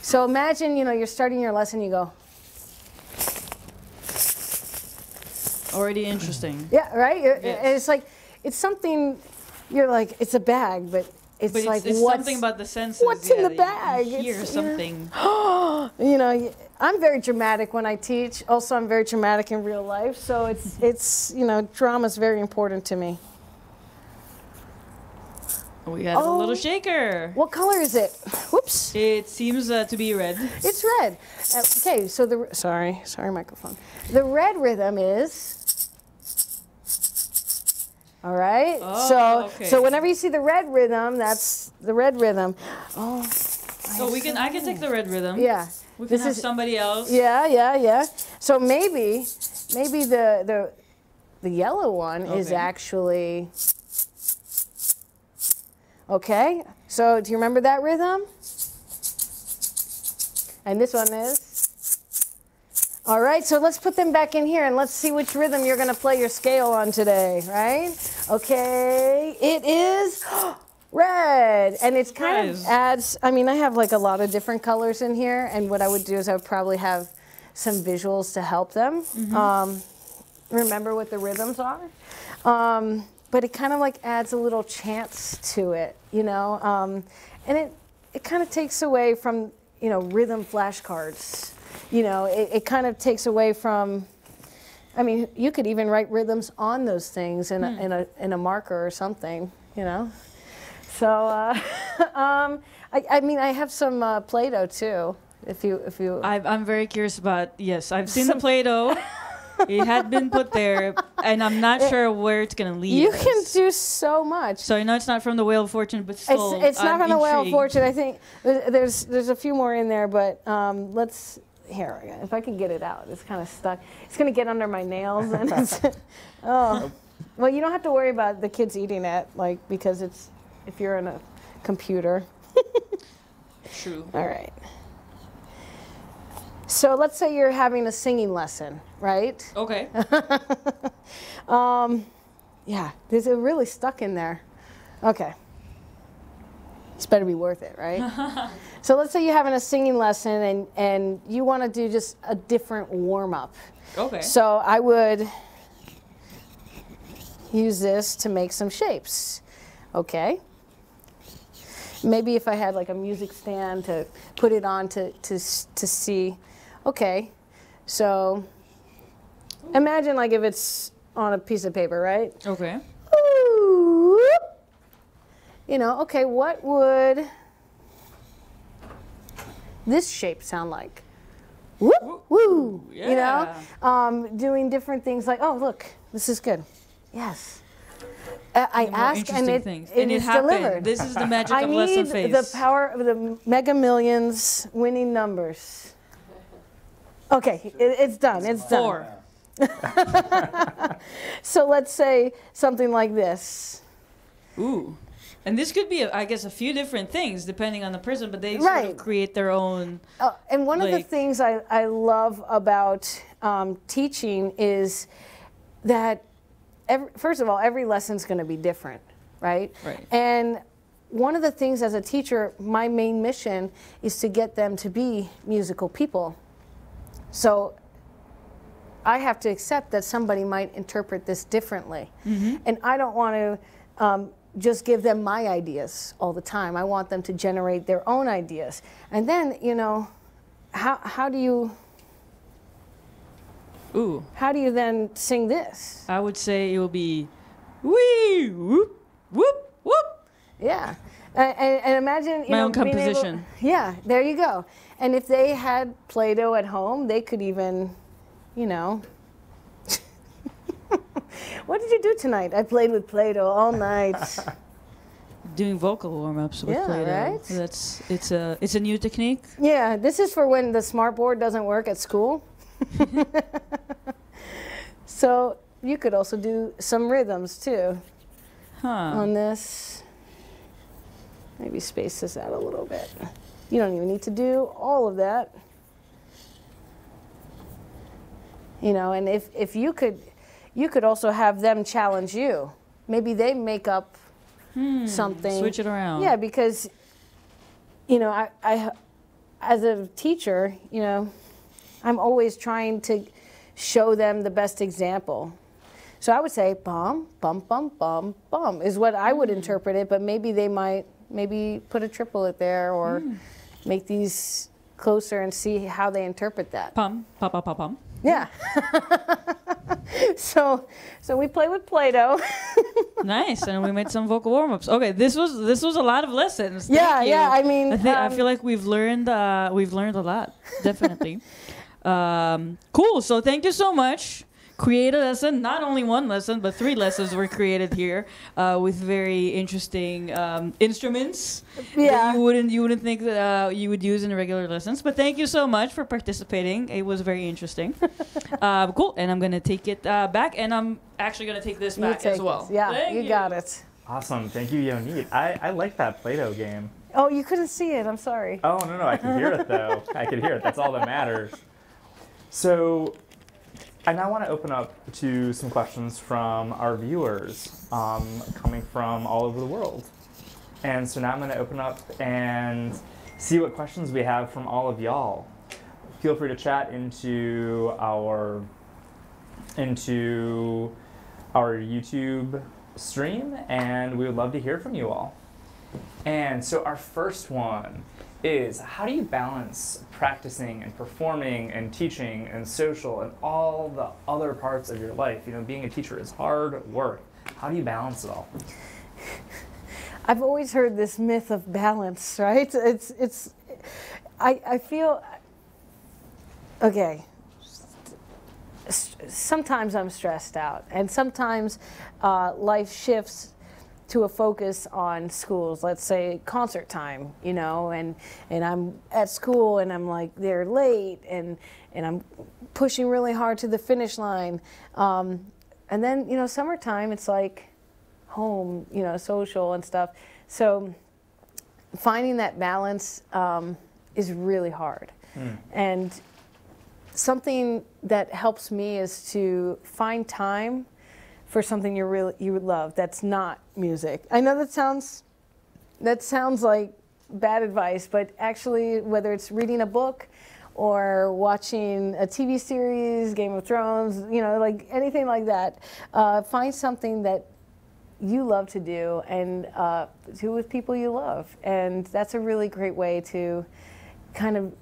So imagine, you know, you're starting your lesson. You go. Already interesting. Yeah, right. Yes. And it's like it's something. You're like it's a bag, but it's But like it's what's something about the senses. what's in the that bag? You hear It's, something. you know, I'm very dramatic when I teach. Also, I'm very dramatic in real life. So it's you know, drama is very important to me. We have a little shaker. What color is it? Whoops. It seems to be red. It's red. Okay, so sorry microphone. The red rhythm is. All right. Oh, okay. So whenever you see the red rhythm, that's the red rhythm. Oh. So I can take the red rhythm. Yeah. We can This have is somebody else. Yeah. So maybe the yellow one is actually. Okay. So do you remember that rhythm? And this one is. All right, so let's put them back in here and let's see which rhythm you're going to play your scale on today, right? Okay, it is red. And it's kind of adds, I mean, I have like a lot of different colors in here, and what I would do is I would probably have some visuals to help them remember what the rhythms are. But it kind of like adds a little chance to it, you know? And it kind of takes away from, you know, rhythm flashcards. You know, it kind of takes away from, I mean, you could even write rhythms on those things in a marker or something, you know. So, I mean, I have some Play-Doh too. If you. I'm very curious about. Yes, I've seen the Play-Doh. It had been put there, and I'm not sure where it's gonna lead. You us. can do so much. So I know it's not from the Wheel of Fortune, but still, It's not from the Wheel of intrigued. Fortune. I think there's a few more in there, but let's. Here, if I can get it out, it's kind of stuck. It's going to get under my nails, and it's, oh. Well, you don't have to worry about the kids eating it, like because it's if you're in a computer. True. All right. So let's say you're having a singing lesson, right? Okay. Yeah, there's a really stuck in there. Okay. It's better be worth it, right? So let's say you're having a singing lesson and you want to do just a different warm-up. Okay. So I would use this to make some shapes. Okay. Maybe if I had like a music stand to put it on to see. Okay. So imagine like if it's on a piece of paper, right? Okay. Ooh. You know, okay, what would this shape sound like? Woo, woo. Yeah. You know, doing different things like, oh, look, this is good. Yes. I ask and it is happened. delivered. This is the magic of I need Lessonface. the power of the Mega Millions winning numbers. Okay, it's done. It's done. 4. So let's say something like this. Ooh. And this could be, I guess, a few different things depending on the person, but they sort of create their own. And one of the things I love about teaching is that, first of all, every lesson's going to be different, right? Right. And one of the things as a teacher, my main mission is to get them to be musical people. So I have to accept that somebody might interpret this differently. And I don't want to just give them my ideas all the time. I want them to generate their own ideas. And then, you know, how do you then sing this? I would say it will be wee whoop whoop whoop. Yeah. And imagine, you my know, own composition. Yeah, there you go. And if they had Play-Doh at home, they could even, you know. What did you do tonight? I played with Play-Doh all night. Doing vocal warm-ups with Play-Doh. Right? It's a new technique. Yeah, this is for when the smartboard doesn't work at school. So you could also do some rhythms too on this. Maybe space this out a little bit. You don't even need to do all of that. You know, and if you could also have them challenge you. Maybe they make up something. Switch it around. Yeah, because, you know, I as a teacher, you know, I'm always trying to show them the best example. So I would say bum, bum, bum, bum, bum is what I would interpret it, but maybe they might put a triplet there or make these closer and see how they interpret that. Pum, pum, pum, pum, pum. Yeah. So we play with Play-Doh. Nice, and we made some vocal warm-ups. Okay, this was a lot of lessons. Yeah, Thank you. yeah. I mean, I feel like we've learned a lot, definitely. Cool. So thank you so much. Create a lesson. Not only one lesson, but 3 lessons were created here with very interesting instruments that you wouldn't think that you would use in regular lessons. But thank you so much for participating. It was very interesting. Cool. And I'm gonna take it back, and I'm actually gonna take this back as well. Yeah, thank you got it. Awesome. Thank you, Yonit. I like that Play-Doh game. Oh, you couldn't see it. I'm sorry. Oh, no, I can hear it, though. I can hear it. That's all that matters. So I now want to open up to some questions from our viewers coming from all over the world. And so now I'm going to open up and see what questions we have from all of y'all. Feel free to chat into our YouTube stream, and we would love to hear from you all. And so our first one is, how do you balance practicing and performing and teaching and social and all the other parts of your life? You know, being a teacher is hard work. How do you balance it all? I've always heard this myth of balance, right? I feel, okay, sometimes I'm stressed out, and sometimes life shifts to a focus on schools. Let's say concert time, you know, and I'm at school and I'm like, they're late, and I'm pushing really hard to the finish line. And then, you know, summertime, it's like home, you know, social and stuff. So finding that balance is really hard. And something that helps me is to find time for something you would love that's not music. I know that sounds like bad advice, but actually, whether it's reading a book or watching a TV series, Game of Thrones, you know, like anything like that, find something that you love to do and do with people you love. And that's a really great way to kind of,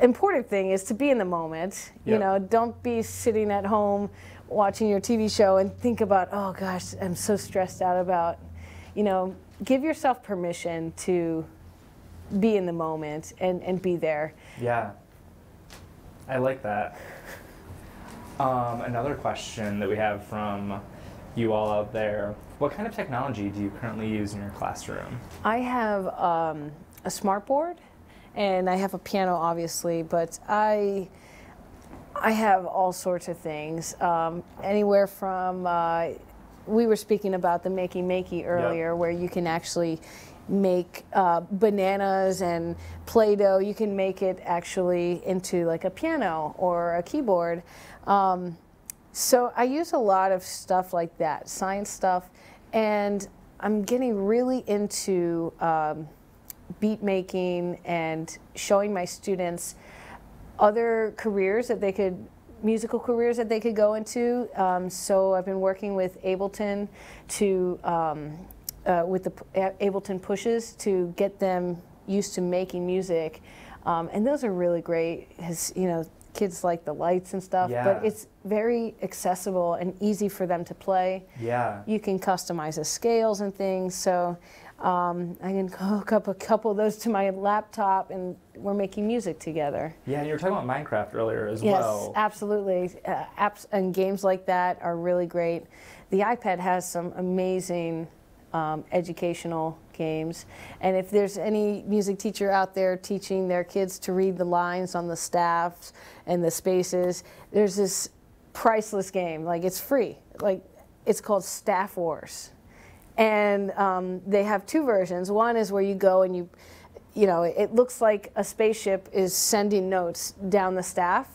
important thing is to be in the moment. Yep. You know, don't be sitting at home watching your TV show and think about, oh gosh, I'm so stressed out about, you know, give yourself permission to be in the moment and be there. Yeah, I like that. Another question that we have from you all out there, what kind of technology do you currently use in your classroom? I have a smartboard, and I have a piano, obviously, but I have all sorts of things, anywhere from we were speaking about the makey earlier, where you can actually make bananas and Play-Doh. You can make it actually into like a piano or a keyboard. So I use a lot of stuff like that, science stuff, and I'm getting really into beat making and showing my students other careers that they could, musical careers that they could go into. So I've been working with Ableton to, with the Ableton pushes to get them used to making music. And those are really great, as, you know, kids like the lights and stuff, but it's very accessible and easy for them to play. Yeah. You can customize the scales and things. So I can hook up a couple of those to my laptop and we're making music together. Yeah, and you were talking about Minecraft earlier as yes, well. Yes, absolutely. Apps and games like that are really great. The iPad has some amazing educational games. And if there's any music teacher out there teaching their kids to read the lines on the staffs and the spaces, there's this priceless game. Like, it's free. Like, it's called Staff Wars. And they have two versions. One is where you go and you know, it looks like a spaceship is sending notes down the staff,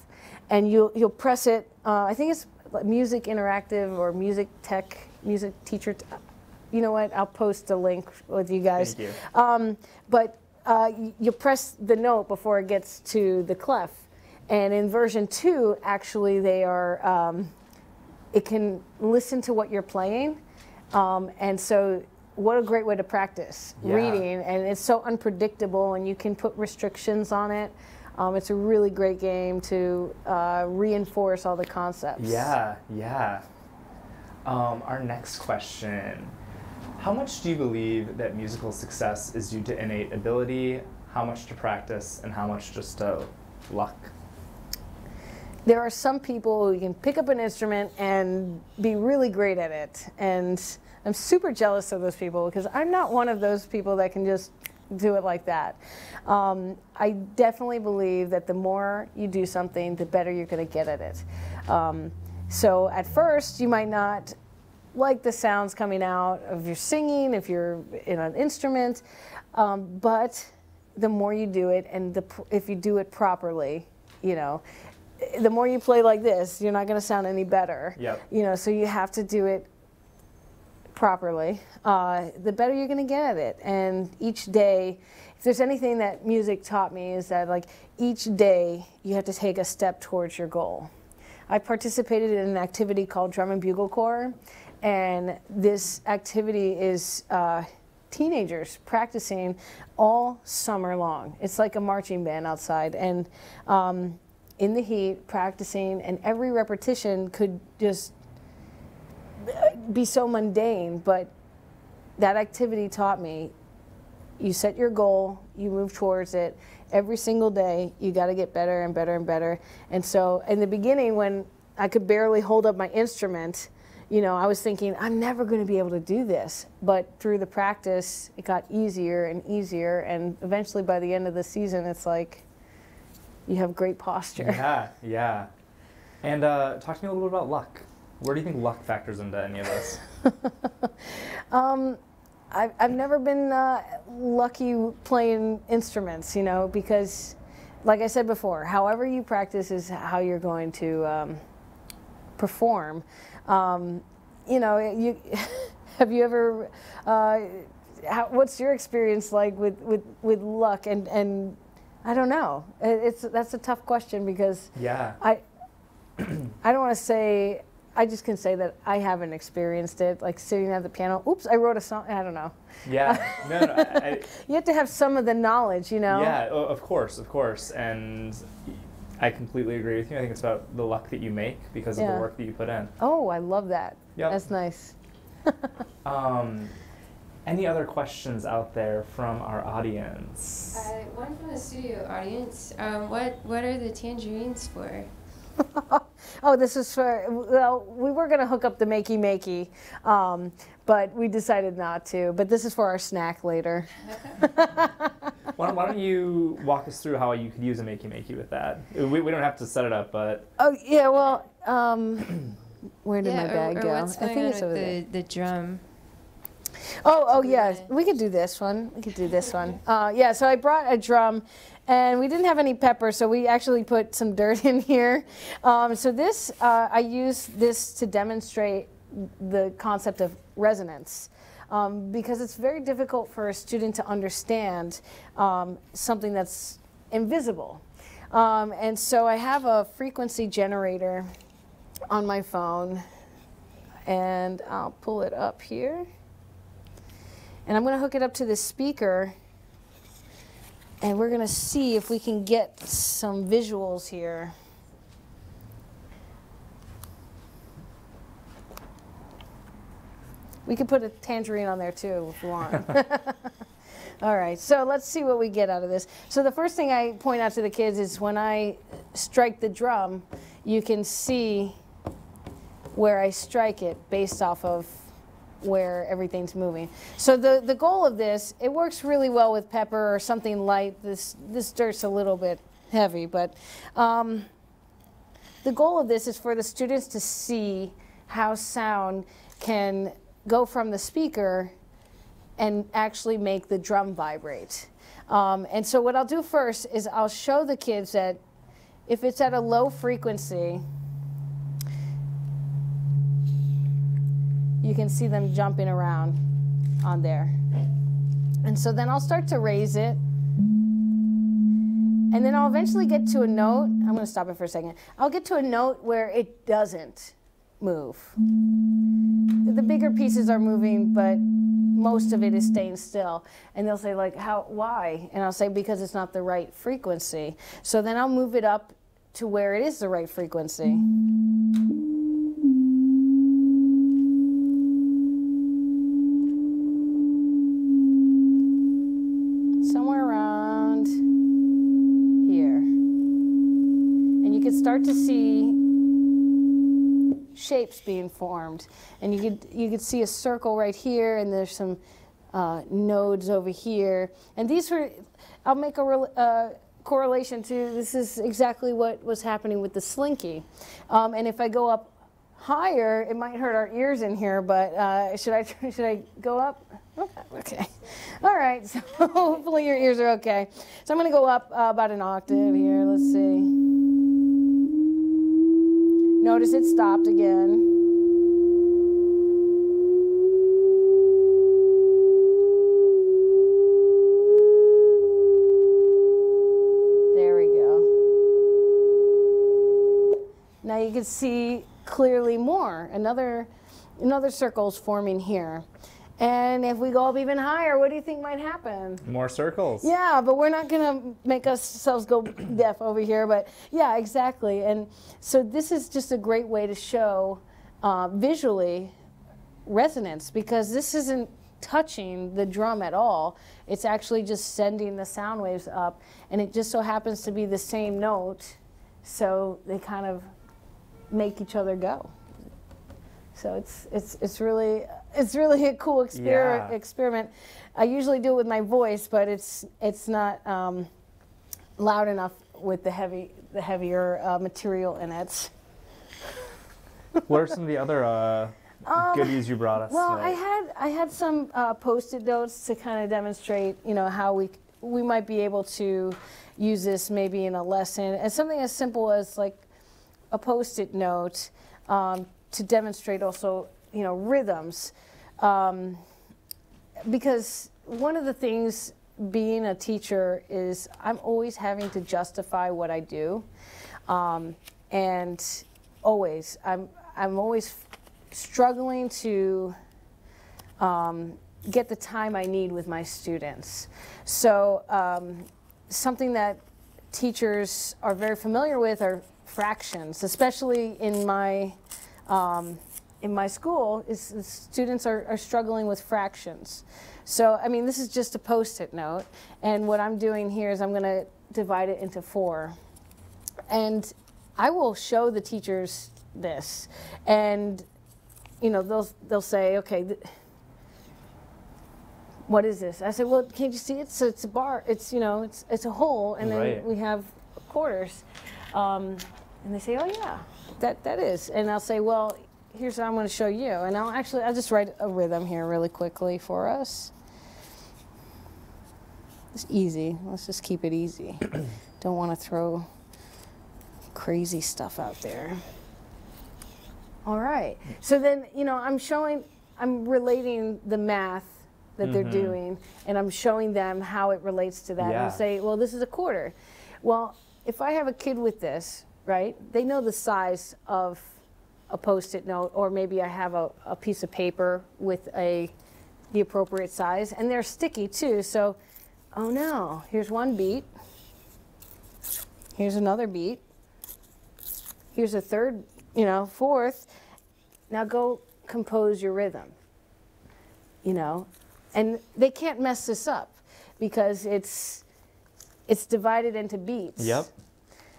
and you'll press it. I think it's Music Interactive or Music Tech, Music Teacher. You know what? I'll post a link with you guys. Thank you. But you press the note before it gets to the clef. And in version 2, actually, they are. It can listen to what you're playing. And so what a great way to practice reading, and it's so unpredictable, and you can put restrictions on it. It's a really great game to reinforce all the concepts. Yeah, yeah. Our next question. How much do you believe that musical success is due to innate ability, how much to practice, and how much just to luck? There are some people who can pick up an instrument and be really great at it, and I'm super jealous of those people because I'm not one of those people that can just do it like that. I definitely believe that the more you do something, the better you're going to get at it. So at first, you might not like the sounds coming out of your singing if you're in an instrument, but the more you do it, and if you do it properly, you know, the more you play like this, you're not going to sound any better. Yep. You know, so you have to do it properly. The better you're going to get at it. And each day, if there's anything that music taught me, is that like each day you have to take a step towards your goal. I participated in an activity called Drum and Bugle Corps, and this activity is teenagers practicing all summer long. It's like a marching band outside, and in the heat, practicing, and every repetition could just be so mundane, but that activity taught me, you set your goal, you move towards it. Every single day, you got to get better and better and better. And so in the beginning, when I could barely hold up my instrument, you know, I was thinking, I'm never going to be able to do this. But through the practice, it got easier and easier, and eventually by the end of the season, it's like, you have great posture. Yeah, yeah. And talk to me a little bit about luck. Where do you think luck factors into any of this? I've never been lucky playing instruments, you know, because, like I said before, however you practice is how you're going to perform. You know, have you ever? What's your experience like with luck? And I don't know. That's a tough question because I don't want to say. I just can say that I haven't experienced it, like sitting at the piano. Oops, I wrote a song. I don't know. Yeah, no. You have to have some of the knowledge, you know. Yeah, of course, and I completely agree with you. I think it's about the luck that you make because of the work that you put in. Oh, I love that. Yep. That's nice. Any other questions out there from our audience? One from the studio audience. What are the tangerines for? Oh, this is for, well, we were going to hook up the makey, but we decided not to. But this is for our snack later. Why don't you walk us through how you could use a makey with that? We don't have to set it up, but... Oh, yeah, well, Where did my bag or go? what's I going think on it's over there. with the drum? Oh we yeah, wanna- we could do this one. We could do this one. Yeah, so I brought a drum, and we didn't have any pepper, so we actually put some dirt in here. So this, I use this to demonstrate the concept of resonance. Because it's very difficult for a student to understand something that's invisible. And so I have a frequency generator on my phone, and I'll pull it up here. And I'm going to hook it up to the speaker, and we're going to see if we can get some visuals here. We could put a tangerine on there too if you want. All right, so let's see what we get out of this. So the first thing I point out to the kids is when I strike the drum, you can see where I strike it based off of where everything's moving. So the goal of this, it works really well with pepper or something light. This dirt's a little bit heavy, but the goal of this is for the students to see how sound can go from the speaker and actually make the drum vibrate. And so what I'll do first is I'll show the kids that if it's at a low frequency, you can see them jumping around on there. And so then I'll start to raise it. And then I'll eventually get to a note. I'm going to stop it for a second. I'll get to a note where it doesn't move. The bigger pieces are moving, but most of it is staying still. And they'll say, like, why? And I'll say, because it's not the right frequency. So then I'll move it up to where it is the right frequency. Somewhere around here. And you can start to see shapes being formed, and you could see a circle right here, and there's some nodes over here, and these were, I'll make a correlation to, this is exactly what was happening with the slinky, and if I go up higher, it might hurt our ears in here, but should I go up? Okay. All right, so hopefully your ears are okay. So I'm going to go up about an octave here. Let's see. Notice it stopped again. There we go. Now you can see clearly more. Another circle's forming here. And if we go up even higher, what do you think might happen? More circles. Yeah, but we're not going to make ourselves go deaf over here. But yeah, exactly. And so this is just a great way to show visually resonance, because this isn't touching the drum at all. It's actually just sending the sound waves up. And it just so happens to be the same note. So they kind of make each other go. So it's really a cool experiment. I usually do it with my voice, but it's not loud enough with the heavier material in it. What are some of the other goodies you brought us Well, today? I had some Post-it notes to kind of demonstrate, how we might be able to use this maybe in a lesson, and something as simple as like a Post-it note. To demonstrate also, rhythms. Because one of the things being a teacher is I'm always having to justify what I do. And always, I'm always struggling to get the time I need with my students. So something that teachers are very familiar with are fractions, especially in my school, students are struggling with fractions. So, I mean, this is just a Post-it note, and what I'm doing here is I'm going to divide it into 4. And I will show the teachers this, and, they'll say, okay, what is this? I said, well, can't you see it? So it's a bar, it's a hole, and then we have quarters. And they say, oh yeah, that is. And I'll say, well, here's what I'm going to show you. And I'll just write a rhythm here really quickly for us. It's easy. Let's just keep it easy. Don't want to throw crazy stuff out there. All right. So then, you know, I'm relating the math that they're doing, and I'm showing them how it relates to that. Yeah. And say, well, this is a quarter. Well, if I have a kid with this, right, they know the size of a Post-it note, or maybe I have a piece of paper with the appropriate size, and they're sticky too. So, oh no, here's one beat. Here's another beat. Here's a third, you know, fourth. Now go compose your rhythm, you know. And they can't mess this up because it's divided into beats. Yep.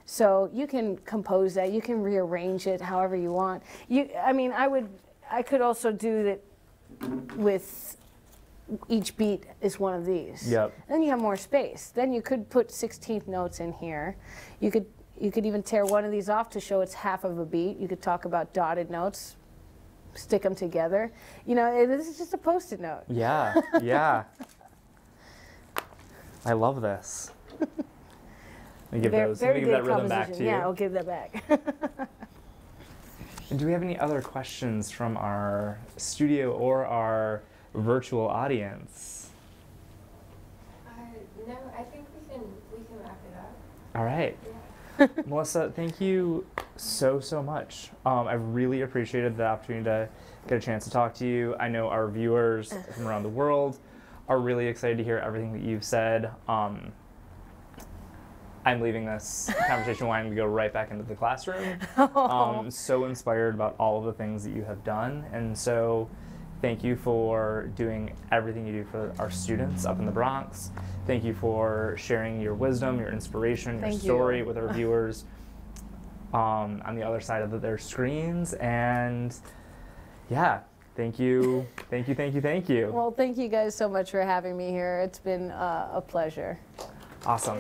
So you can compose that. You can rearrange it however you want. I mean, I could also do that with each beat is one of these. Yep. Then you have more space. Then you could put 16th notes in here. You could even tear one of these off to show it's half of a beat. You could talk about dotted notes, stick them together. You know, this is just a Post-it note. Yeah, yeah. I love this. Let me give that rhythm back to you. Yeah, I'll give that back. And do we have any other questions from our studio or our virtual audience? No, I think we can wrap it up. All right. Yeah. Melissa, thank you so much. I really appreciated the opportunity to get a chance to talk to you. I know our viewers from around the world are really excited to hear everything that you've said. I'm leaving this conversation wanting to go right back into the classroom. So inspired about all of the things that you have done. And so thank you for doing everything you do for our students up in the Bronx. Thank you for sharing your wisdom, your inspiration, your story with our viewers on the other side of their screens. And yeah, thank you. Well, thank you guys so much for having me here. It's been a pleasure. Awesome.